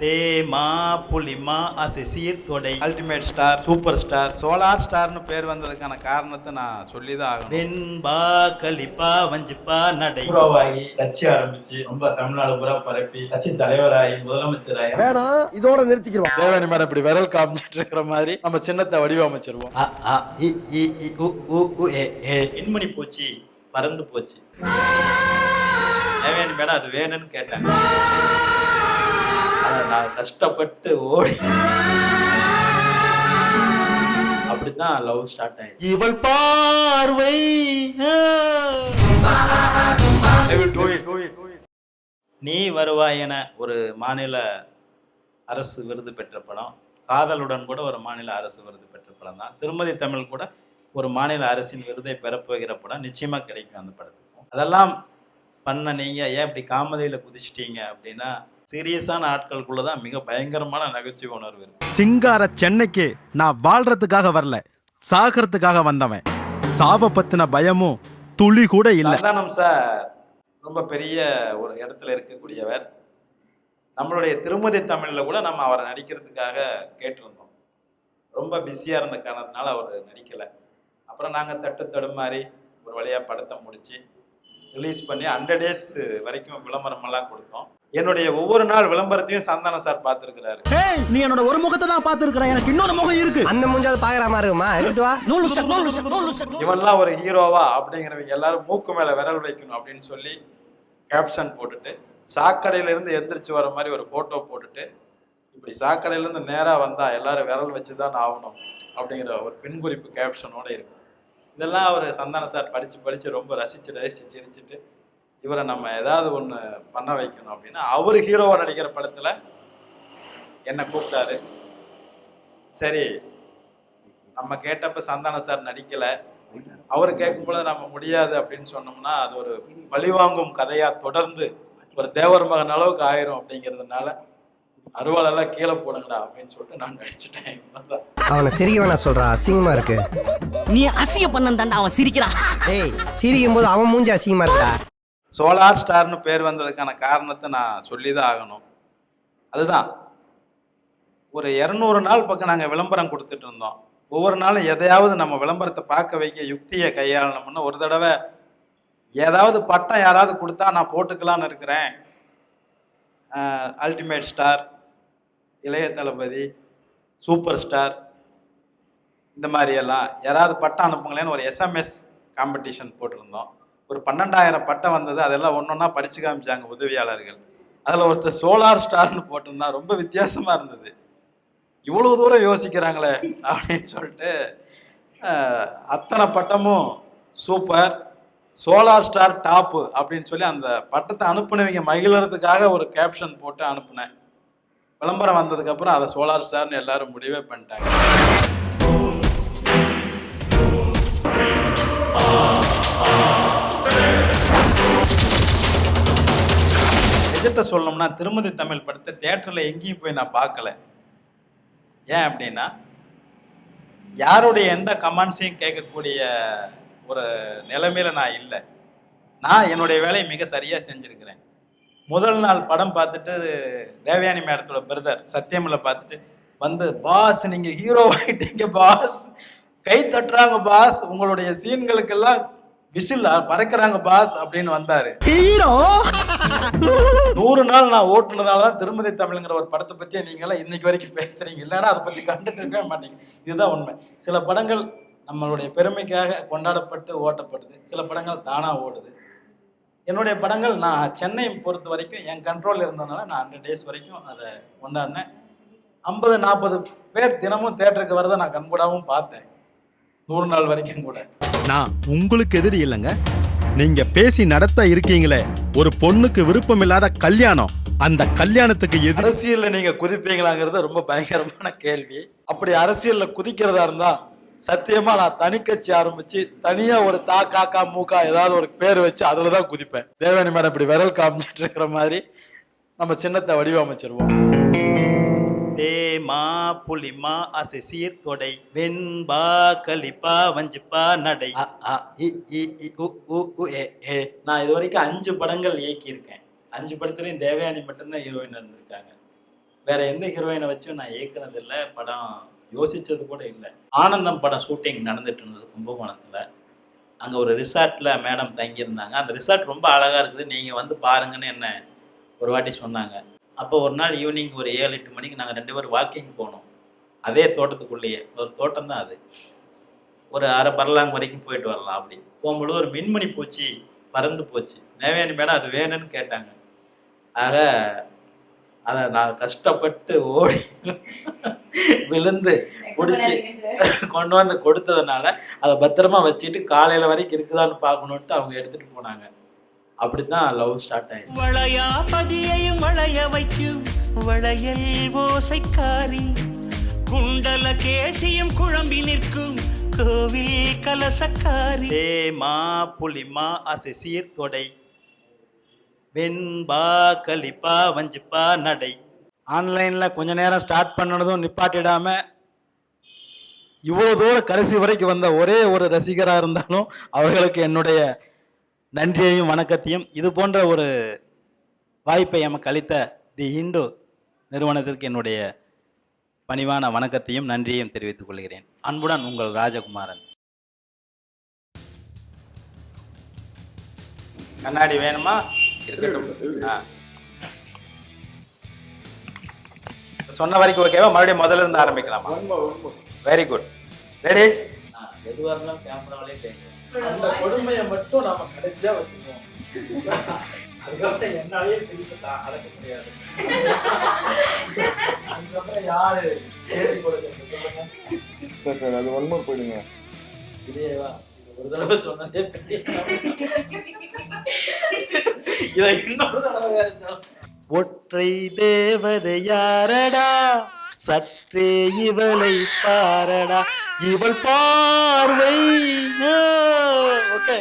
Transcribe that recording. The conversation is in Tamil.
தேமா புலிமா அசை சீர்தொடை ultimate star super star solar ஸ்டார்னு பேர் வந்ததுக்கான காரணத்தை நான் சொல்லி தான் ஆகணும். வெண்பா கலிப்பா வஞ்சிப்பா நடை ஹீரோவாகி கட்சி ஆரம்பிச்சு ரொம்ப தமிழ்நாடு பூரா பரப்பி கட்சி தலைவராகி முதலமைச்சராகி வேணாம் இதோட நிறுத்திக்கிறோம். தேவனி மேடம் இப்படி விரல் காமிச்சிட்டு இருக்கிற மாதிரி நம்ம சின்னத்தை வடிவமைச்சிருவோம். எண்மணி போச்சு பறந்து போச்சு. தேவயானி மேடம் அது வேணும்னு கேட்டாங்க. நான் கஷ்டப்பட்டு ஓடி அப்படிதான் லவ் ஸ்டார்ட் ஆயிடுச்சு. இவள் பார்வை நீ வருவாய் என ஒரு மாநில அரசு விருது பெற்ற படம். காதலுடன் கூட ஒரு மாநில அரசு விருது பெற்ற படம் தான். திருமதி தமிழ் கூட ஒரு மாநில அரசின் விருதை பெறப்போகிற படம் நிச்சயமா கிடைக்கும் அந்த படத்துக்கும். அதெல்லாம் பண்ண நீங்க ஏன் இப்படி காமெடியில குதிச்சிட்டீங்க அப்படின்னா, சீரியஸான ஆட்களுக்குள்ளதான் மிக பயங்கரமான நகைச்சுவை உணர்வு இருக்கு. சிங்கார சென்னைக்கு நான் வாழ்றதுக்காக வரல, சாகிறதுக்காக வந்தவன். சாவ பத்தின பயமும் துளி கூட இல்ல. சந்தானம் சார் ரொம்ப பெரிய ஒரு இடத்துல இருக்கக்கூடியவர். நம்மளுடைய திருமதி தமிழ்ல கூட நம்ம அவரை நடிக்கிறதுக்காக கேட்டிருந்தோம். ரொம்ப பிஸியா இருந்த காரணத்தினால அவர் நடிக்கல. அப்புறம் நாங்க தட்டு தடுமாறி ஒரு வழியா படத்தை முடிச்சு ரிலீஸ் பண்ணி 100 days வரைக்கும் விளம்பரம் எல்லாம் கொடுத்தோம். என்னுடைய ஒவ்வொரு நாள் விளம்பரத்தையும் சந்தானம் சார் பார்த்திருக்கிறாரு. நீ என்னோட ஒரு முகத்தை தான் பார்த்திருக்கிற, எனக்கு இன்னொரு முகம் இருக்கு. அந்த முஞ்சாவது பாக்குற மாதிரி இருக்குமா? எடுத்து வா. இவன்லாம் ஒரு ஹீரோவா அப்படிங்கிறவங்க எல்லாரும் மூக்கு மேல விரல் வைக்கணும் அப்படின்னு சொல்லி கேப்ஷன் போட்டுட்டு, சாக்கடையில இருந்து எந்திரிச்சு வர மாதிரி ஒரு போட்டோ போட்டுட்டு, இப்படி சாக்கடையில இருந்து நேரா வந்தா எல்லாரும் விரல் வச்சுதான் ஆகணும் அப்படிங்கிற ஒரு பெண் குறிப்பு கேப்ஷனோட இருக்கும். இதெல்லாம் அவர் சந்தான சார் படிச்சு ரொம்ப ரசிச்சு சிரிச்சுட்டு, இவரை நம்ம ஏதாவது ஒன்று பண்ண வைக்கணும் அப்படின்னா அவர் ஹீரோவா நடிக்கிற படத்துல என்னை கூப்பிட்டாரு. சரி, நம்ம கேட்டப்ப சந்தான சார் நடிக்கல, அவர் கேட்கும் பொழுது நம்ம முடியாது அப்படின்னு சொன்னோம்னா அது ஒரு பழிவாங்கும் கதையா தொடர்ந்து ஒரு தேவர் மகன் அளவுக்கு ஆயிரும் அப்படிங்கிறதுனால அருவாளெல்லாம் கீழே போடுங்கடா அப்படின்னு சொல்லிட்டு நான் நடிச்சுட்டேன். அவனை சிரிக்கவனா சொல்றா, அசிங்கமா இருக்கு. நீ அசிங்க பண்ணா அவன் சிரிக்கிறான். ஏய், சிரிக்கும் போது அவன் மூஞ்சி அசிங்கமா இருக்கா. சோலார் ஸ்டார்னு பேர் வந்ததுக்கான காரணத்தை நான் சொல்லி தான் ஆகணும். அதுதான் ஒரு 200 நாள் பக்கம் நாங்கள் விளம்பரம் கொடுத்துட்டு இருந்தோம். ஒவ்வொரு நாளும் எதையாவது நம்ம விளம்பரத்தை பார்க்க வைக்க யுக்தியை கையாளணும்னு ஒரு தடவை ஏதாவது பட்டம் யாராவது கொடுத்தா நான் போட்டுக்கலான்னு இருக்கிறேன். அல்டிமேட் ஸ்டார், இளைய தளபதி, சூப்பர் ஸ்டார், இந்த மாதிரியெல்லாம் யாராவது பட்டம் அனுப்புங்களேன்னு ஒரு எஸ்எம்எஸ் காம்படிஷன் போட்டிருந்தோம். ஒரு 12,000 பட்டம் வந்தது. அதெல்லாம் ஒன்றொன்னா படிச்சு காமிச்சாங்க உதவியாளர்கள். அதில் ஒருத்தர் சோலார் ஸ்டார்னு போட்டிருந்தா ரொம்ப வித்தியாசமாக இருந்தது. இவ்வளோ தூரம் யோசிக்கிறாங்களே அப்படின்னு சொல்லிட்டு அத்தனை பட்டமும் சூப்பர், சோலார் ஸ்டார் டாப்பு அப்படின்னு சொல்லி அந்த பட்டத்தை அனுப்புனவங்க மகிழறதுக்காக ஒரு கேப்ஷன் போட்டு அனுப்புனேன். விளம்பரம் வந்ததுக்கப்புறம் அதை சோலார் ஸ்டார்னு எல்லாரும் முடிவே பண்ணிட்டாங்க. நிஜத்தை சொல்லணும்னா திருமதி தமிழ் படத்தை தியேட்டரில் எங்கேயும் போய் நான் பார்க்கல. ஏன் அப்படின்னா, யாருடைய எந்த கமெண்ட்ஸையும் கேட்கக்கூடிய ஒரு நிலைமையில நான் இல்லை. நான் என்னுடைய வேலையை மிக சரியா செஞ்சிருக்கிறேன். முதல் நாள் படம் பார்த்துட்டு தேவயானி மேடத்தோட பிரதர் சத்தியமில்ல பார்த்துட்டு வந்து, பாஸ் நீங்க ஹீரோ ஆயிட்டீங்க பாஸ், கை தட்டுறாங்க பாஸ், உங்களுடைய சீன்களுக்கெல்லாம் விசில் பறக்கிறாங்க பாஸ் அப்படின்னு வந்தாரு. ஹீரோ 100 நாள் நான் ஓட்டுனதாலதான் திருமதி தமிழ்ங்கிற ஒரு படத்தை பத்தியே நீங்க எல்லாம் இன்னைக்கு வரைக்கும் பேசுறீங்க. இல்லைன்னா அதை பத்தி கண்டுட்டு இருக்கவே மாட்டீங்க. இதுதான் உண்மை. சில படங்கள் நம்மளுடைய பெருமைக்காக கொண்டாடப்பட்டு ஓட்டப்படுது, சில படங்கள் தானா ஓடுது. என்னுடைய படங்கள் நான் சென்னை பொறுத்த வரைக்கும் என் கண்ட்ரோல் இருந்ததுனால நான் 100 days வரைக்கும் அதை கொண்டாடினேன். 50-40 பேர் தினமும் தேட்டருக்கு வரதை நான் கண்கூடாவும் பார்த்தேன், 100 நாள் வரைக்கும் கூட. நான் உங்களுக்கு எதிரி இல்லைங்க. நீங்க பேசி நடத்த இருக்கீங்களே ஒரு பொண்ணுக்கு விருப்பம் இல்லாத கல்யாணம், அந்த கல்யாணத்துக்கு அரசியல்ல நீங்க குதிப்பீங்களாங்கிறது ரொம்ப பயங்கரமான கேள்வி. அப்படி அரசியல்ல குதிக்கிறதா இருந்தா சத்தியமா நான் தனி கட்சி ஆரம்பிச்சு தனியா ஒரு தா காக்கா மூக்கா ஏதாவது ஒரு பேர் வச்சு அதுலதான் குதிப்பேன். தேவயானி மேடம் இப்படி விரல் காமிச்சிட்டு இருக்கிற மாதிரி நம்ம சின்னத்தை வடிவமைச்சிருவோம். தேமா புலிமா அசை சீர்தொடை வெண்பா கலிப்பா வஞ்சிப்பா நடை. நான் இது வரைக்கும் 5 படங்கள் இயக்கியிருக்கேன். 5 படத்துலையும் தேவயானி மட்டும்தான் ஹீரோயின் இருந்திருக்காங்க. வேற எந்த ஹீரோயினை வச்சும் நான் இயக்குனது இல்லை, படம் யோசிச்சது கூட இல்லை. ஆனந்தம் படம் ஷூட்டிங் நடந்துட்டு இருந்தது கும்பகோணத்தில். அங்கே ஒரு ரிசார்ட்டில் மேடம் தங்கியிருந்தாங்க. அந்த ரிசார்ட் ரொம்ப அழகாக இருக்குது, நீங்கள் வந்து பாருங்கன்னு என்ன ஒரு வாட்டி சொன்னாங்க. அப்போ ஒரு நாள் ஈவினிங் ஒரு 7-8 மணிக்கு நாங்கள் 2 பேரும் வாக்கிங் போனோம். அதே தோட்டத்துக்குள்ளேயே, ஒரு தோட்டம் தான் அது, ஒரு அரை பரலாங் வரைக்கும் போயிட்டு வரலாம். அப்படி போகும்போது ஒரு மின்மணி பூச்சி பறந்து போச்சு. தேவயானி மேடம் அது வேணும்னு கேட்டாங்க. ஆக அதை நான் கஷ்டப்பட்டு ஓடி விழுந்து பிடிச்சி கொண்டு வந்து கொடுத்ததுனால அதை பத்திரமா வச்சுட்டு காலையில வரைக்கும் இருக்குதான்னு பார்க்கணுன்ட்டு அவங்க எடுத்துட்டு போனாங்க. அப்படித்தான் லவ் ஸ்டார்ட் ஆயிடுச்சு. வளையா பதியையும் வளைய வைக்கும் வளையல் ஓசைக்காரி, குண்டல கேசியும் குழம்பி நிற்கும் கோவில் கலசக்காரி. மா புலிமா அசை சீர்தொடை வெண்பா கலிப்பா வஞ்சிப்பா நடை. ஆன்லைனில் கொஞ்ச நேரம் ஸ்டார்ட் பண்ணனதும் நிப்பாட்டிடாம இவ்வளோ தூரம் கடைசி வரைக்கும் வந்த ஒரே ஒரு ரசிகராக இருந்தாலும் அவர்களுக்கு என்னுடைய நன்றியையும் வணக்கத்தையும், இது போன்ற ஒரு வாய்ப்பை எமக்கு அளித்த தி ஹிந்து நிறுவனத்திற்கு என்னுடைய பணிவான வணக்கத்தையும் நன்றியையும் தெரிவித்துக் கொள்கிறேன். அன்புடன் உங்கள் ராஜகுமாரன். கண்ணாடி வேணுமா? இருக்கட்டும். சொன்ன வரைக்கும் ஓகேவா? மறுபடியும் முதல்ல இருந்து ஆரம்பிக்கலாமா? Very good. ரெடி? எதுவாக இருந்தாலும் கேமராவிலே கேட்கும். அந்த கொடுமையை மட்டும் நாம கடைசியா வச்சுக்குவோம். அதுக்கப்புறம் என்னாலே சிரிப்பா அடக்க முடியாது. அதுக்கப்புறம் யாரு கேள்வி கொடுக்க அது ஒன்மை போயிடுங்க. இதேவா ஒரு தடவை சொன்னதே பெரிய இதை இன்னொரு தடவை வேற சொல்ல. ஒற்றை தேவதை யாரடா, சற்றே இவளை பாரடா, இவள் பார்வை. ஓகே.